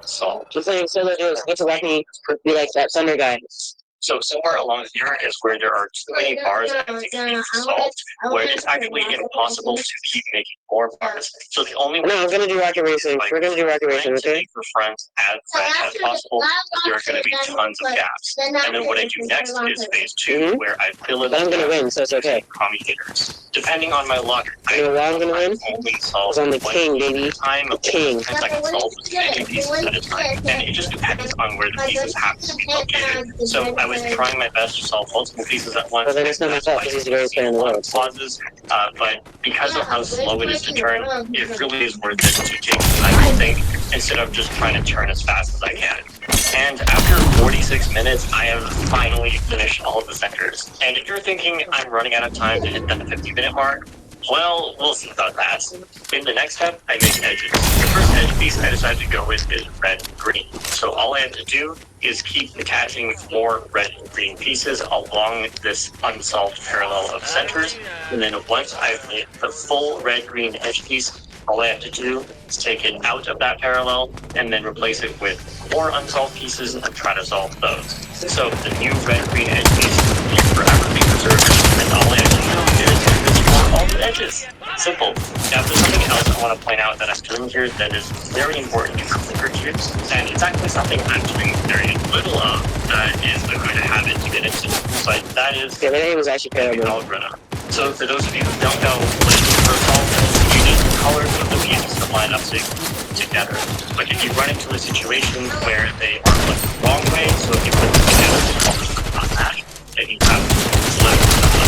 So, just saying, so that it's let me be like that thunder guy. So somewhere along here is where there are too many bars that have to be solved, where it's actually impossible to keep making more bars. So the only way. No, I'm gonna do rocket racing. We're gonna do rocket racing, okay? For friends as fast as possible, there are gonna be tons of gaps. And then what I do next is phase 2, where I fill in. But I'm gonna win, so it's okay. Commuters. Depending on my luck, you know why I'm gonna win? Because I'm the king, baby. I'm a king. I can solve many pieces at a time, and it just depends on where the pieces have to be located. So I was trying my best to solve multiple pieces at once. But then it's not my fault because he's the greatest player in the world. Pauses, but because of how slow it is to turn, it really is worth it to take the time to think instead of just trying to turn as fast as I can. And after 46 minutes, I have finally finished all of the sectors. And if you're thinking I'm running out of time to hit that 50-minute mark, well, we'll see about that. In the next step, I make edges. The first edge piece I decided to go with is red and green. So all I have to do is keep attaching more red and green pieces along this unsolved parallel of centers. And then once I've made the full red-green edge piece, all I have to do is take it out of that parallel and then replace it with more unsolved pieces and try to solve those. So the new red-green edge piece will forever be preserved, and all I have to do is restore all the edges. Simple. Now, there's something else I want to point out that I'm doing here that is very important to clicker cubes, and it's actually something I'm doing very little of that is a good habit to get into. But that is the name was actually algorithm. So for those of you who don't know what protocol is, you need the colors of the pieces to line up together. But if you run into a situation where they are flipped the wrong way, so if you put them together, the colors will not match, then you have to flip them.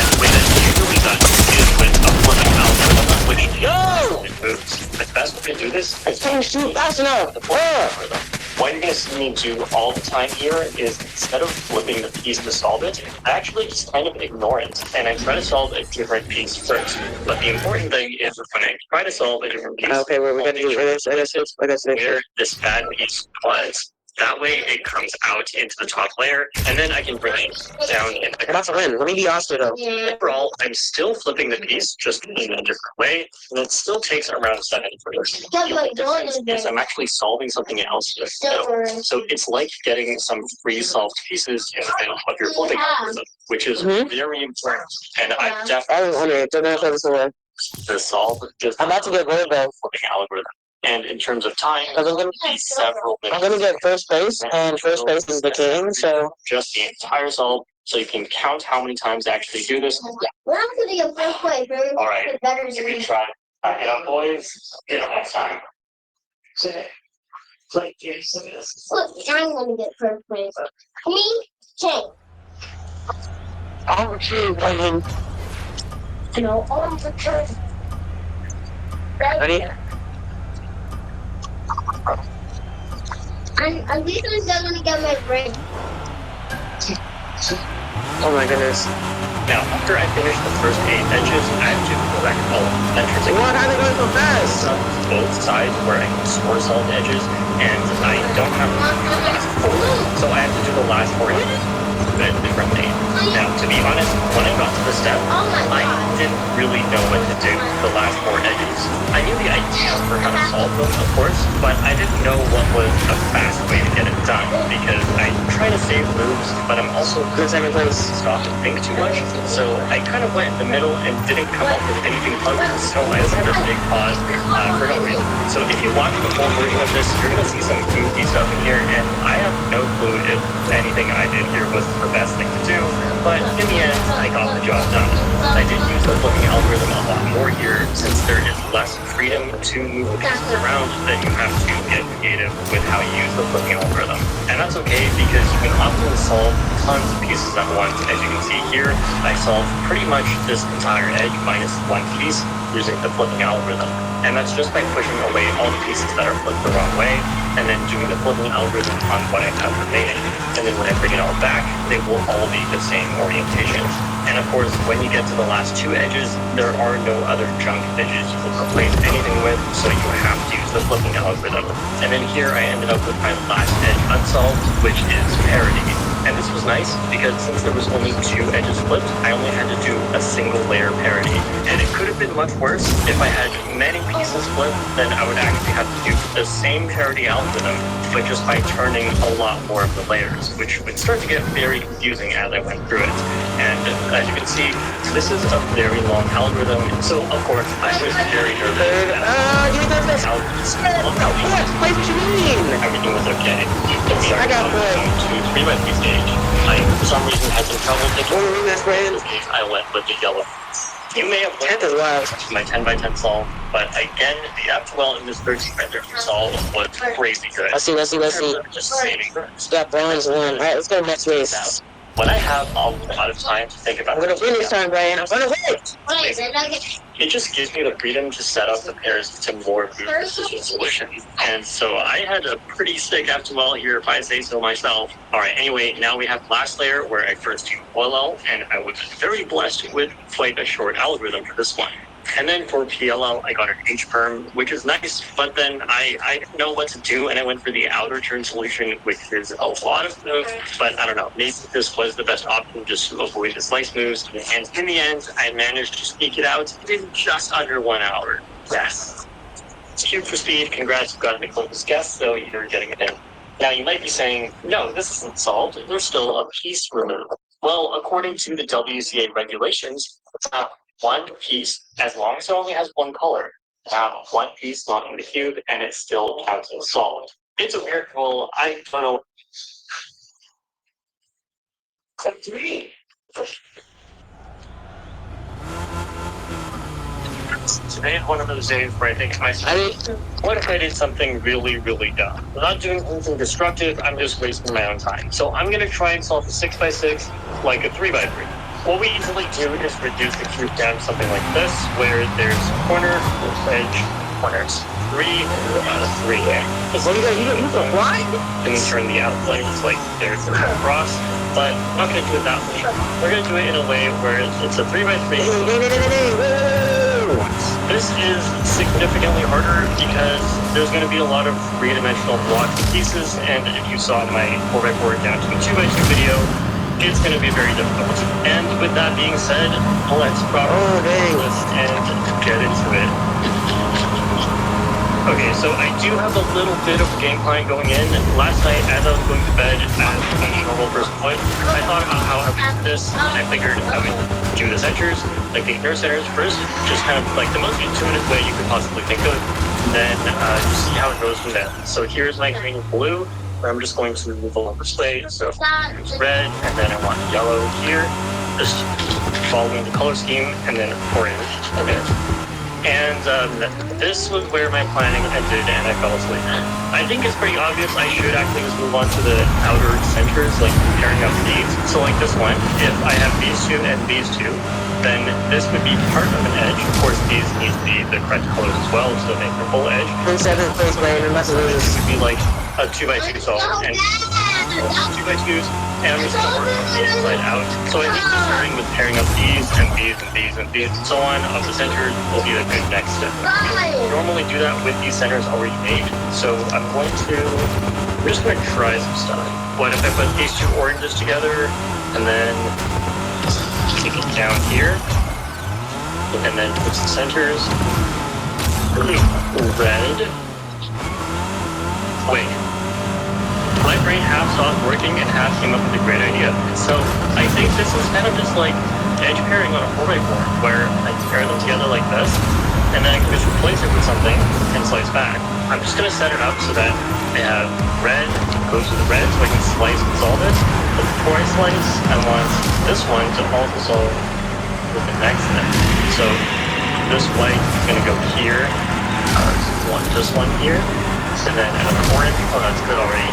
And the way that's usually done is with a flipping algorithm, which it moves. The best way to do this is to shoot fast enough. What you're going to see me do all the time here is instead of flipping the piece to solve it, I actually just kind of ignore it. And I try to solve a different piece first. But the important thing is when I try to solve a different piece, okay, we're going to do where this bad piece was. That way it comes out into the top layer, and then I can bring it down in the That's a win. Let me be Oscar though. Overall, I'm still flipping the piece, just in a different way, and it still takes around a second for this. The difference is I'm actually solving something else with it. So it's like getting some pre-solved pieces in the middle of your flipping algorithm, which is very important. And I've definitely to solve just I'm about to get rid of the flipping algorithm. And in terms of time, I'm going to be several minutes. I'm going to get first base, and first base is the king, so just the entire solve, so you can count how many times I actually do this. We're not going to get first place. All right, give me a try. Get up, boys. Get up next time. Play games. Look, I'm going to get first place. Me, king. I'm true, Wayne. No, I'm the king. Ready? And at least I'm still gonna get my brain. Oh my goodness. Now, after I finish the first 8 edges, I have to correct all of the centers. What? How are they going so fast? Both sides where I can score solved edges, and I don't have the last 4. So I have to do the last 4 edges differently. Now, to be honest, when I got to the step, I didn't really know what to do the last 4 edges. I knew the idea for how to solve them, of course, but I didn't know what was a fast way to get it done, because I try to save moves, but I'm also stop and think too much, so I kind of went in the middle and didn't come up with anything clever, so I just had a big pause for no reason. So if you watch the full version of this, you're going to see some goofy stuff in here, and I have no clue if anything I did here was the best thing to do, but in the end, I got the job done. I did use the flipping algorithm a lot more here, since there is less freedom to move the pieces around, then you have to get creative with how you use the flipping algorithm. And that's okay, because you can often solve tons of pieces at once. As you can see here, I solved pretty much this entire edge minus 1 piece using the flipping algorithm. And that's just by pushing away all the pieces that are flipped the wrong way, and then doing the flipping algorithm on what I have remaining. And then when I bring it all back, they will all be the same orientation. And of course, when you get to the last 2 edges, there are no other junk edges you can replace anything with, so you have to use the flipping algorithm. And then here I ended up with my last edge unsolved, which is parity. And this was nice because since there was only 2 edges flipped, I only had to do a single layer parity. And it could have been much worse if I had many pieces flipped, then I would actually have to do the same parity algorithm, but just by turning a lot more of the layers, which would start to get very confusing as I went through it. And as you can see, this is a very long algorithm, so of course I was very nervous. Give me this. What? What do you mean? Everything was okay. I got good. To 3x3 stage, I for some reason had some trouble thinking. That's brand. I went with the yellow. You may have went as last. my 10x10 solve, but again, the FQL in this 13x13 solve was crazy good. Let's see. Just saving. Got bronze 1. Alright, let's go next race. When I have a lot of time to think about I'm gonna win this time, Brian. I'm gonna win! It just gives me the freedom to set up the pairs to more precision solutions. And so I had a pretty sick FQL here, if I say so myself. Alright, anyway, now we have last layer where I first used OLL, and I was very blessed with quite a short algorithm for this one. And then for PLL, I got an H-perm, which is nice, but then I didn't know what to do, and I went for the outer turn solution, which is a lot of moves, but I don't know, maybe this was the best option just to avoid the slice moves, and in the end, I managed to sneak it out in just under 1 hour. Yes. It's cute for speed, congrats, you got the closest guess, so you're getting it in. Now you might be saying, no, this isn't solved, there's still a piece removed. Well, according to the WCA regulations, it's not one piece, as long as it only has 1 color, have 1 piece not in the cube, and it still counts as solid. It's a weird rule. I don't know. Today is one of those days where I think to myself, what if I did something really, really dumb? I'm not doing anything destructive, I'm just wasting my own time. So I'm gonna try and solve a 6x6 like a 3x3. What we usually do is reduce the cube down to something like this, where there's corner, edge, corners. 3 out of 3 there. What are you gonna fly? And then turn the outline like there's a cross, but I'm not gonna do it that way. We're gonna do it in a way where it's a 3x3. This is significantly harder because there's going to be a lot of 3-dimensional blocks and pieces, and if you saw in my 4x4 down to a 2x2 video, it's going to be very difficult. And with that being said, let's properly list and get into it. Okay, so I do have a little bit of game plan going in. Last night, as I was going to bed as a normal person would, I thought about how I would do this, and I figured I would do the centers, like the inner centers first, just kind of like the most intuitive way you could possibly think of, then just see how it goes from there. So here's my green and blue, where I'm just going to move along this way. So here's red, and then I want yellow here, just following the color scheme, and then orange. Okay. And this was where my planning ended and I fell asleep. I think it's pretty obvious I should actually just move on to the outer centers, like pairing up these. So like this one, if I have these 2 and these 2, then this would be part of an edge. Of course, these need to be the correct colors as well to make the full edge. In 7th place, Brian, unless it This would be like a 2x2 solve and 2x2s, and I'm just going to work on the inside out. So I think just starting with pairing up these and these and these and these and so on of the centers will be the good next step. I normally do that with these centers already made, so we're just going to try some stuff. What if I put these 2 oranges together and then take it down here and then put some centers, red. Wait. My brain half stopped working and half came up with a great idea. So I think this is kind of just like edge pairing on a 4x4, where I pair them together like this, and then I can just replace it with something and slice back. I'm just gonna set it up so that I have red goes with the red, so I can slice and solve it. But before I slice, I want this one to also solve with the next thing. So this white is gonna go here. This one here. And then another orange. Oh, that's good already.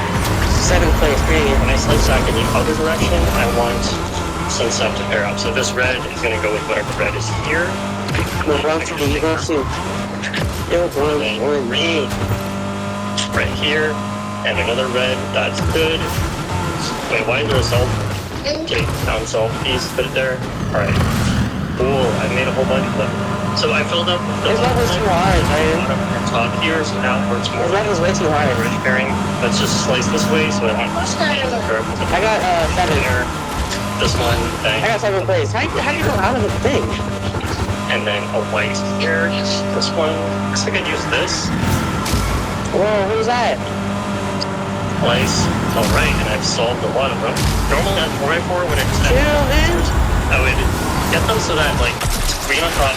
7th place, green. When I slice back in the other direction, I want some stuff to pair up. So this red is going to go with whatever red is here. No, wrong to you go to. You're going green. Right here. And another red. That's good. Wait, why is there a solve? Okay, unsolved piece. Put it there. Alright. Cool. I I made a whole bunch of them. So I filled up the This level's too hard, man. bottom and top here, so now it works more. This level's way too hard. Bridge pairing. Let's just slice this way, so I want I got 7. This one, I got 7 plays. How do you go out of the thing? and then a white here. This one, looks like I'd use this. Whoa, who's that? Slice. Alright, and I've solved a lot of them. Normally on 4x4 when it's Chill, man. I would get them so that like green on top,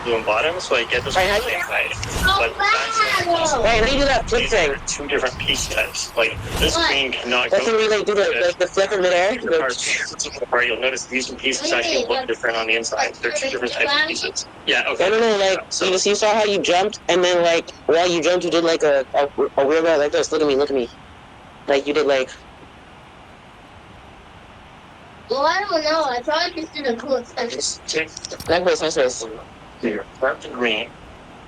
blue on bottom, so I get this Right, on the same side. But that's Hey, how do you do that flip these thing? are two different piece types. Like this green cannot That's go. when we like do the flip in midair. Right, you'll notice these two pieces actually look different on the inside. They're two different types of pieces. Yeah, okay. No, like, So- you saw how you jumped, and then, like, while you jumped, you did, like, a weird guy like this. Look at me. Like, you did, like... Well, I don't know. I probably just did a cool extension. Just take Nice place. here, grab the green,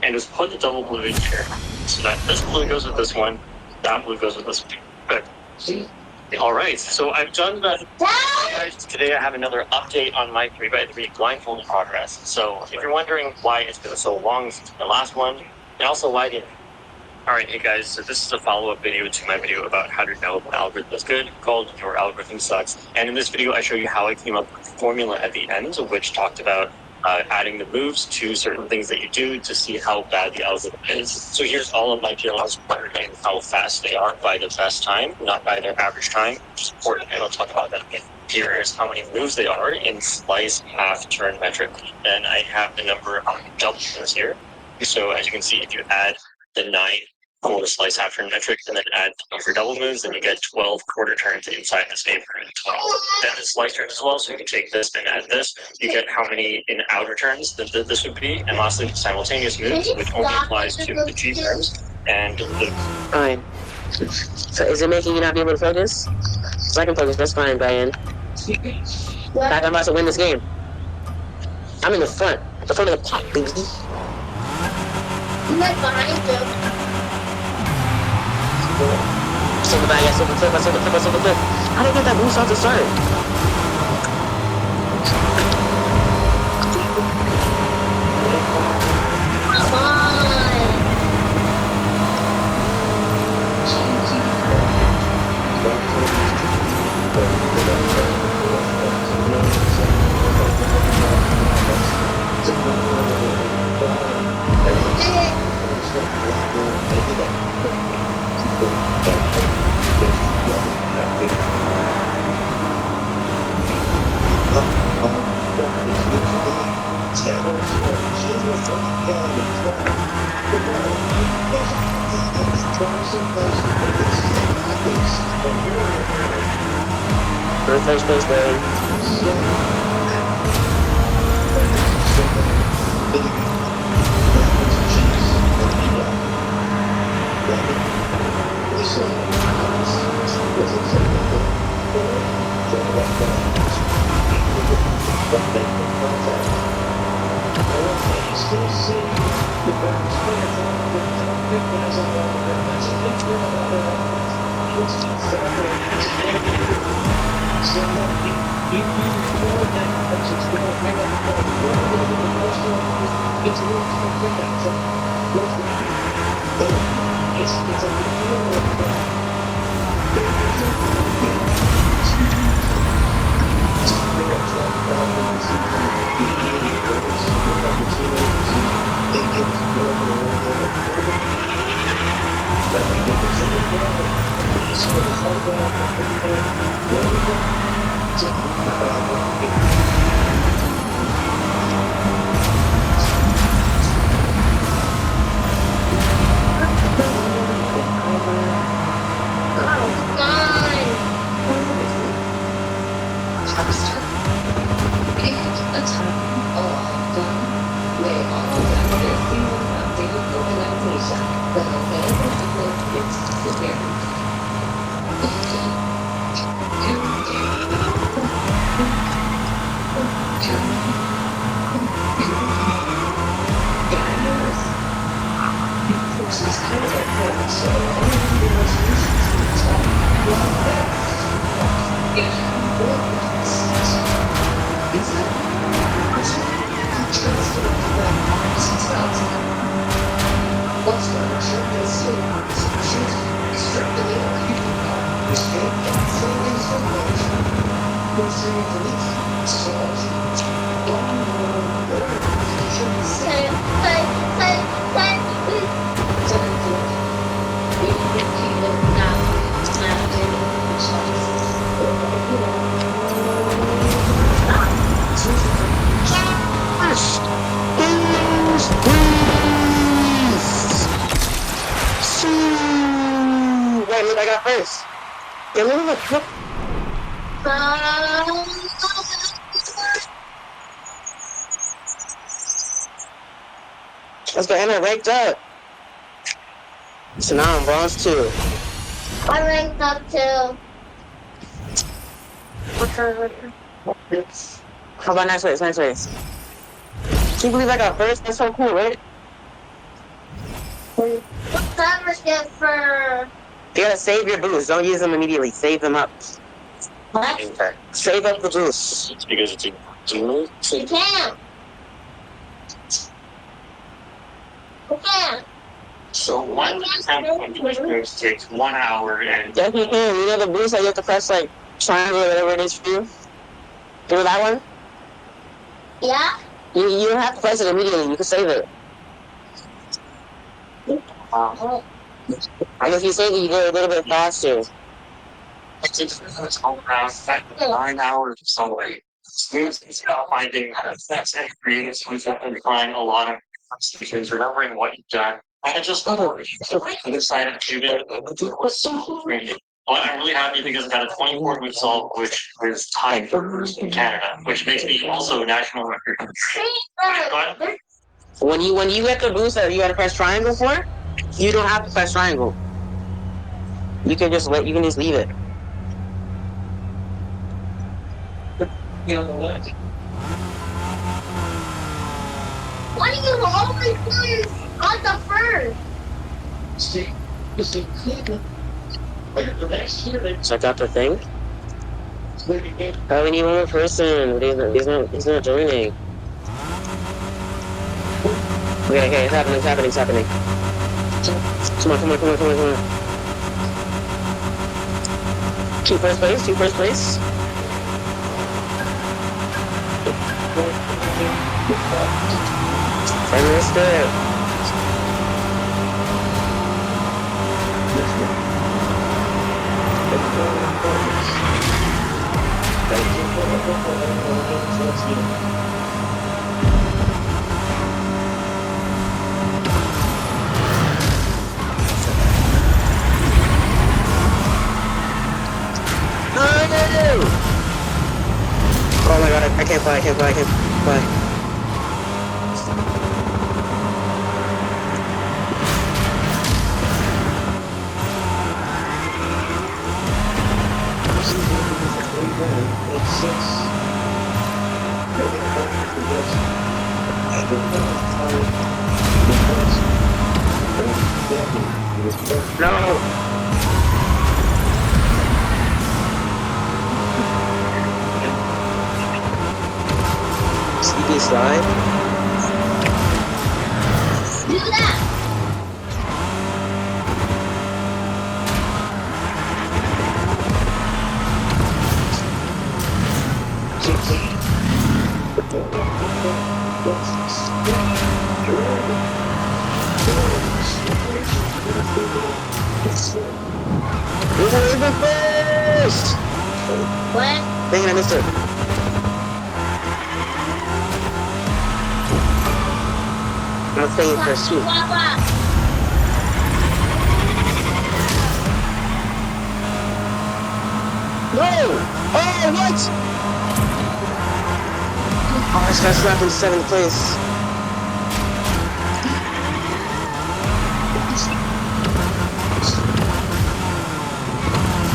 and just put the double blue in here. So that this blue goes with this one, that blue goes with this one. Good. Alright, so I've done that. Guys, today I have another update on my 3x3 blindfold progress. So if you're wondering why it's been so long since the last one, and also why did Alright, hey guys, so this is a follow-up video to my video about how to know if an algorithm is good, called Your Algorithm Sucks. And in this video, I show you how I came up with the formula at the end, which talked about adding the moves to certain things that you do to see how bad the algorithm is. So here's all of my PLRs and how fast they are by the best time, not by their average time, which is important, and I'll talk about that again. Here is how many moves they are in slice, half, turn metric. And I have the number of double turns here. So as you can see, if you add the 9 quarter slice half turn metric and then add for double moves, then you get 12 quarter turns inside this neighborhood. Then the slice turns as well, so you can take this and add this. You get how many in outer turns that this would be, and lastly, simultaneous moves, which only applies to the G terms and the. Fine. So is it making you not be able to focus? So I can focus, that's fine, Brian. In fact, I'm about to win this game. I'm in the front of the pack, baby. I'm like behind you. Silver bag, silver flip. How did I get that boost off the start? Come on. First place, baby. I got first. Yeah, look. Let's go, Anna, ranked up. So now I'm bronze 2. I ranked up too. How about next race? Can you believe I got first? That's so cool, right? Whatever get for You gotta save your boosts. Don't use them immediately. Save them up. what? Okay. Save up the boosts. It's because it's a You can't. You can't. So one attempt takes 1 hour and Yes, you can. You know the boost that you have to press like triangle or whatever it is for you? You know that one? Yeah? You don't have to press it immediately. You can save it. Oh. And if you save it, you go a little bit faster. it's all around 9 hours of sunlight. It's about finding that's and creating solutions and find a lot of because remembering what you've done. I just decided to do it was so great. Well, I'm really happy because I got a 24 move solve, which is tied for first in Canada, which makes me also a national record. When you get the boost that you gotta press triangle for, you don't have to press triangle. You can just leave it. Why do you always do on the first? So I got the thing. Oh, we need one more person. He's not joining. Okay, it's happening. Come on. Two first place. I missed it. Oh my god, I can't fly. No! CB slide? Do that. What? Dang it, I missed it. I'm staying for a shoot. No! Oh, what? Oh, this guy slapped in 7th place.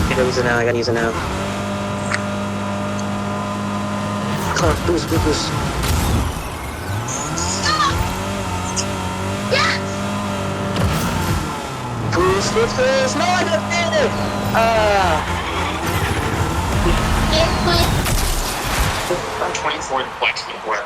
I gotta use it now. Come on, boost. Boost. No, I got it! I'm 24 points before.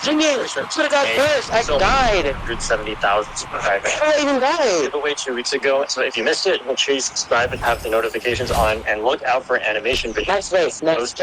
Dang it! Should have got first. I died. 170,000 subscribers. I even died. Giveaway 2 weeks ago. So if you missed it, make sure you subscribe and have the notifications on, and look out for animation videos. Next race. There's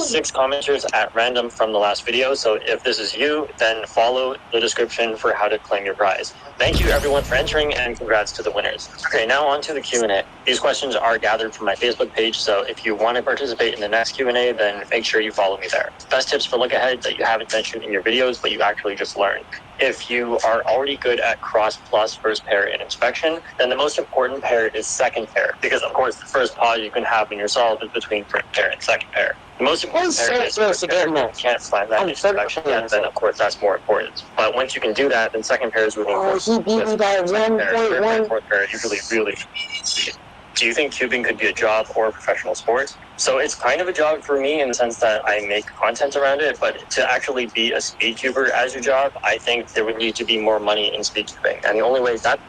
6 commenters at random from the last video. So if this is you, then follow the description for how to claim your prize. Thank you everyone for entering, and congrats to the winners. Okay, now on to the Q&A. These questions are gathered from my Facebook page, so if you want to participate in the next Q&A, then make sure you follow me there. Best tips for look ahead that you haven't mentioned in your videos, but you actually just learned. If you are already good at cross plus first pair in inspection, then the most important pair is second pair, because of course the first pause you can have in your solve is between first pair and second pair. The most important pair is first pair. If you can't find that in inspection, then of course that's more important. But once you can do that, then second pair is really important. He beat me by 1.1. Fourth pair usually really easy. Do you think cubing could be a job or a professional sport? So it's kind of a job for me in the sense that I make content around it, but to actually be a speed cuber as your job, I think there would need to be more money in speed cubing. And the only way that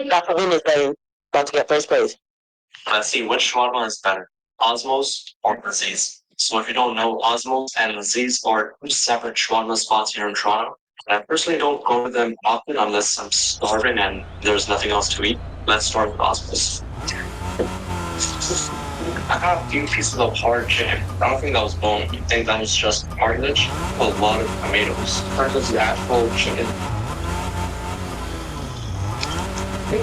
Dr. Win is playing, about to get first place. let's see which Schwadma is better, Osmos or Aziz. So if you don't know, Osmos and Aziz are two separate Schwadma spots here in Toronto. And I personally don't go to them often unless I'm starving and there's nothing else to eat. Let's start with Osmos. I got a few pieces of hard chicken. I don't think that was bone. I think that was just cartilage with a lot of tomatoes. Cartilage is actual chicken. I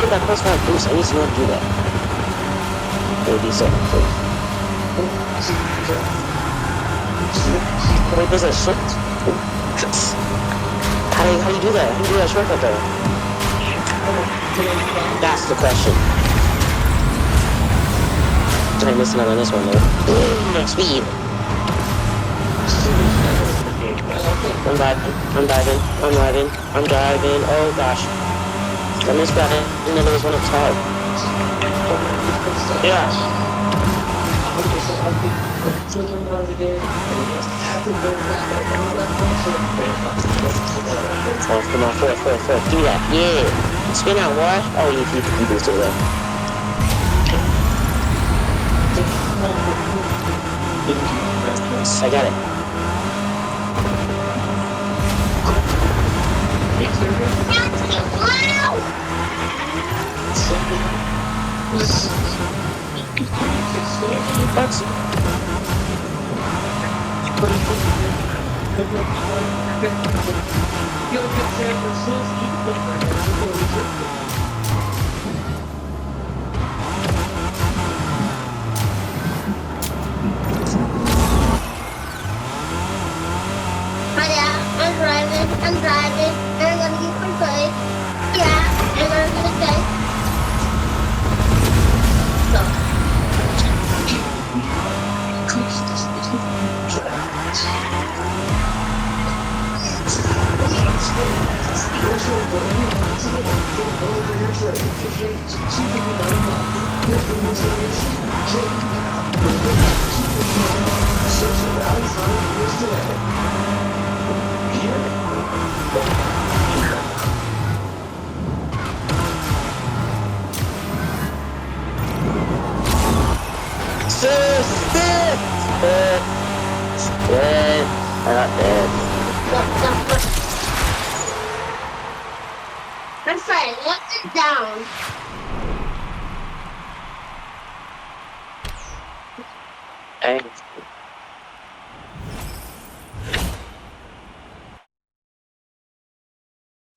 get that first round boost. I need to know how to do that. It would be so cool. Wait, there's a short. How do you do that? How do you do that shortcut though? That's the question. I'm missing out on this one though. Speed. I'm driving. Oh gosh. I missed that. And then there was one up top. Yeah. Oh, come on, fourth. Do that. Yeah. Spin out, what? Oh, you boosted that. I got it. I'm driving, and I'm gonna get some play. Yeah, and I'm gonna say. My friend, what's it down? Hey.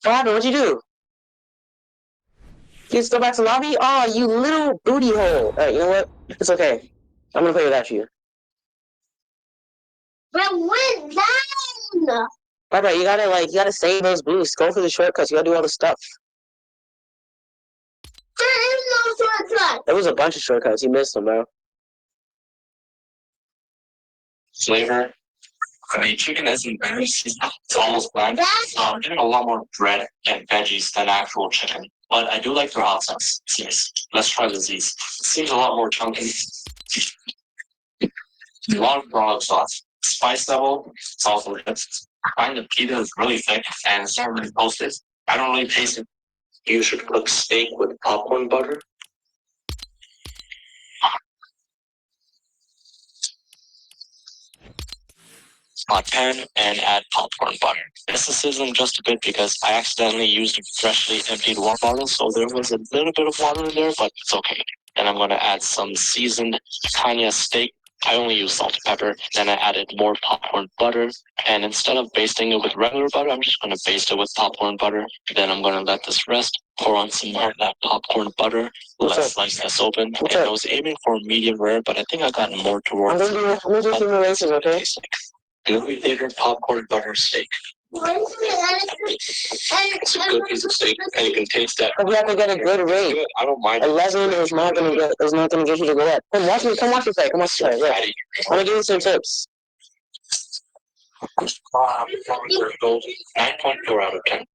What happened? What'd you do? You just go back to lobby? Oh, you little booty hole. Alright, you know what? It's okay. I'm gonna play without you. But went down! Alright, you gotta save those boosts. Go for the shortcuts. You gotta do all the stuff. There is no shortcut! There was a bunch of shortcuts. You missed them, bro. Flavor. I mean, chicken isn't very seasoned. It's almost bland. I'm getting a lot more bread and veggies than actual chicken. But I do like their hot sauce. Yes. Let's try the Z's. It seems a lot more chunky. A lot of garlic sauce. Spice level, it's also good. I find the pita is really thick and it's not really toasted. I don't really taste it. You should cook steak with popcorn butter. Hot pan and add popcorn butter. This is sizzling just a bit because I accidentally used a freshly emptied water bottle, so there was a little bit of water in there, but it's okay. And I'm gonna add some seasoned Tanya steak I only use salt and pepper. Then I added more popcorn butter. And instead of basting it with regular butter, I'm just going to baste it with popcorn butter. Then I'm going to let this rest. Pour on some more of that popcorn butter. Let's slice this open. And I was aiming for medium rare, but I think I got more towards. I'm gonna do some races, okay? Movie theater popcorn butter steak. It's a good piece of steak, and you can taste that. But we have to get a good rate. Good. I don't mind. 11 is not gonna get you to go up. Come watch me play. Come watch me play. Yeah. I'm gonna give you some tips. 9.4 out of 10.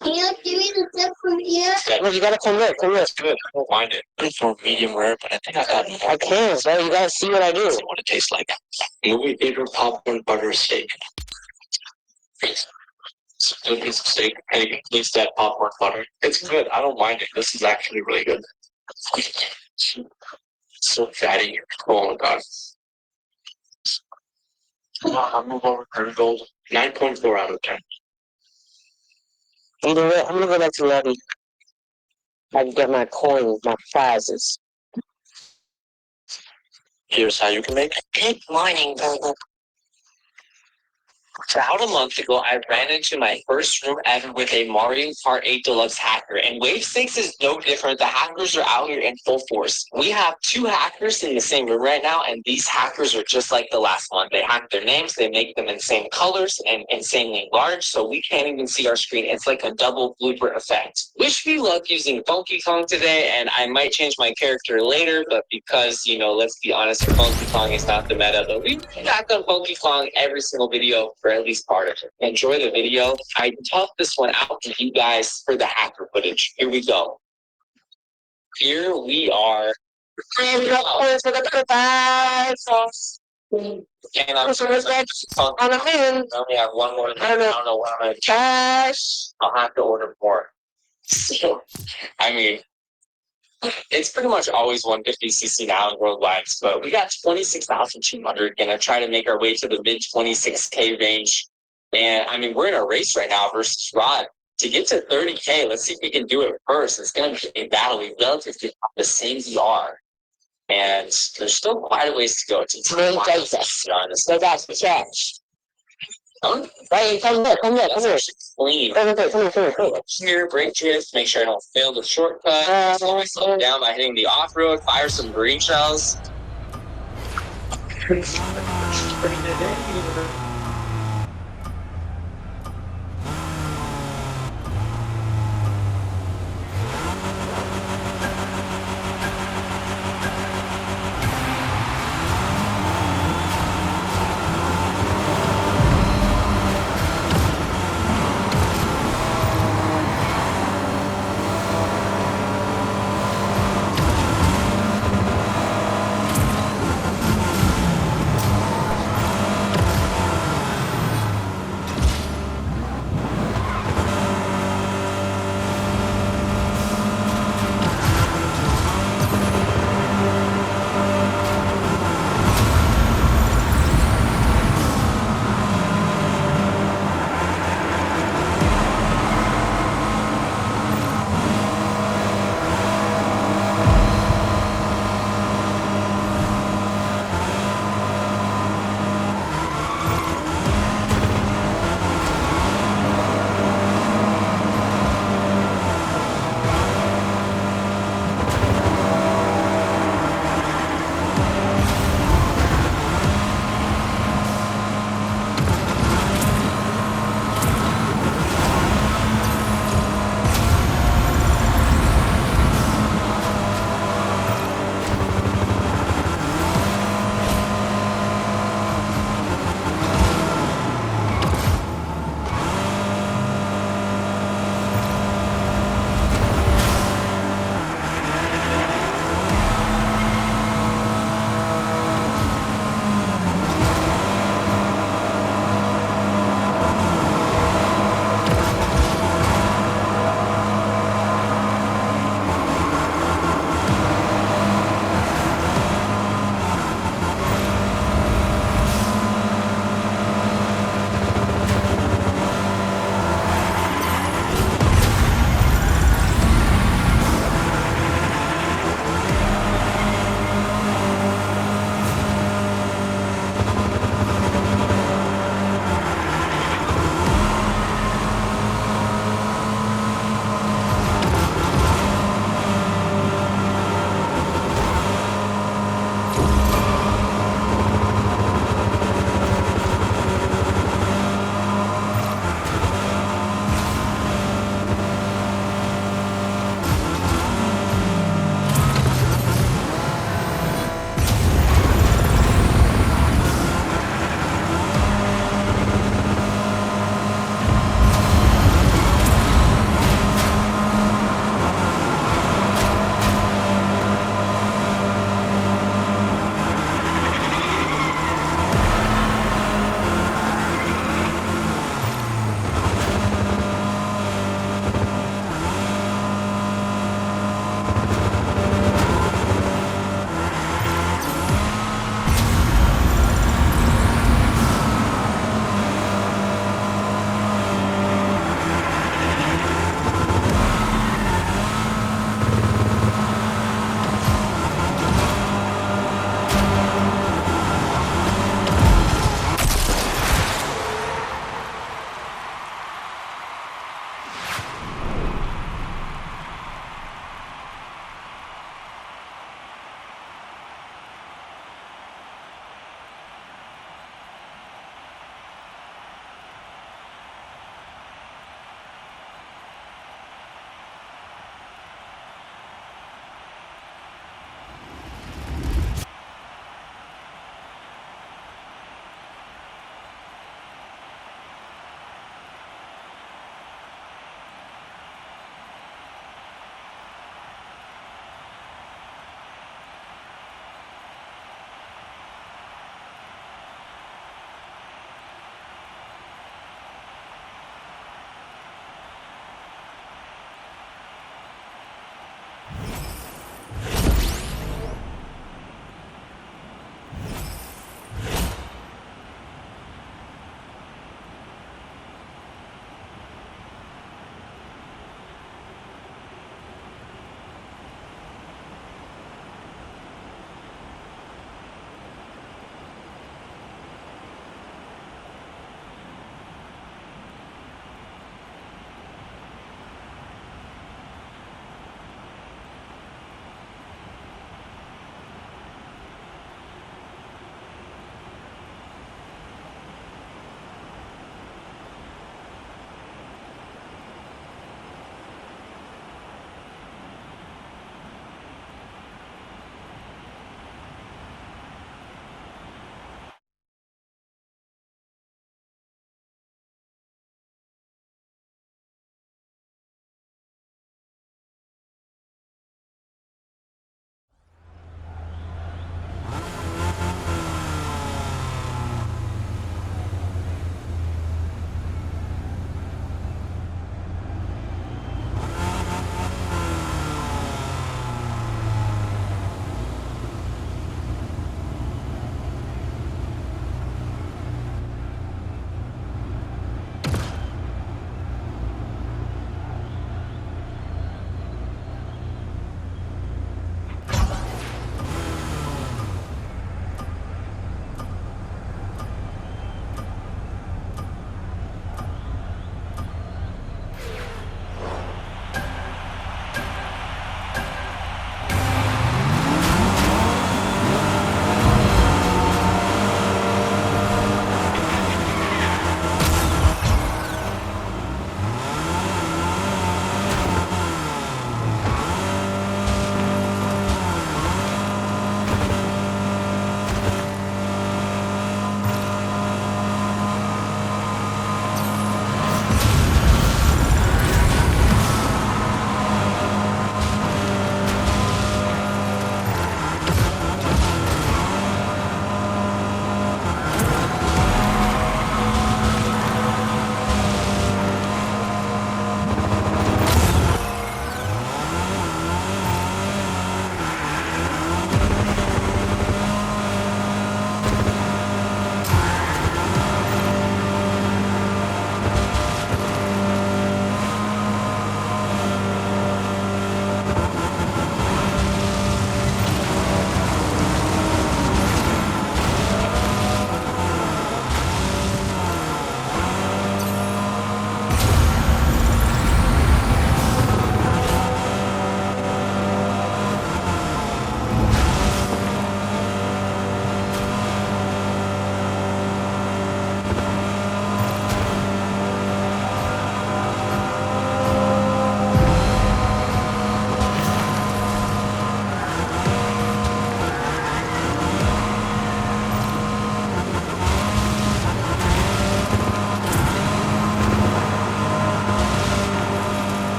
Can you give me the tip from here? No, you gotta come here. It's good. I don't mind it. It's for medium rare, but I think I got more. I can't, bro. You gotta see what I do. See what it tastes like. Movie theater popcorn butter steak. It's a good piece of steak, and you can taste that popcorn butter. It's good. I don't mind it. This is actually really good. It's so fatty. Oh my god. I'll move over to gold. 9.4 out of 10. I'm gonna go back to the lobby. I can get my coins, my prizes. Here's how you can make. Good morning, Burger. About a month ago, I ran into my first room ever with a Mario Kart 8 Deluxe hacker, and Wave 6 is no different. The hackers are out here in full force. We have 2 hackers in the same room right now, and these hackers are just like the last one. They hack their names, they make them insane colors and insanely large, so we can't even see our screen. It's like a double blooper effect. Wish me luck using Funky Kong today, and I might change my character later, but because, let's be honest, Funky Kong is not the meta, but we back on Funky Kong every single video for at least part of it. Enjoy the video. I toughed this one out to you guys for the hacker footage. Here we go. Here we are. And we got coins for the prizes. And I'm On a man. I only have one more. I don't know what I'm gonna do. Cash. I'll have to order more. So, it's pretty much always 150cc now in worldwide, but we got 26,200. Gonna try to make our way to the mid 26k range. And we're in a race right now versus Rod. To get to 30k, let's see if we can do it first. It's gonna be a battle. We relatively have the same VR. And there's still quite a ways to go. It's Really Texas. So that's the cash. Right, come here. Clean. Come here. Here, brake drift, make sure I don't fail the shortcut. Slow myself down by hitting the off-road, fire some green shells.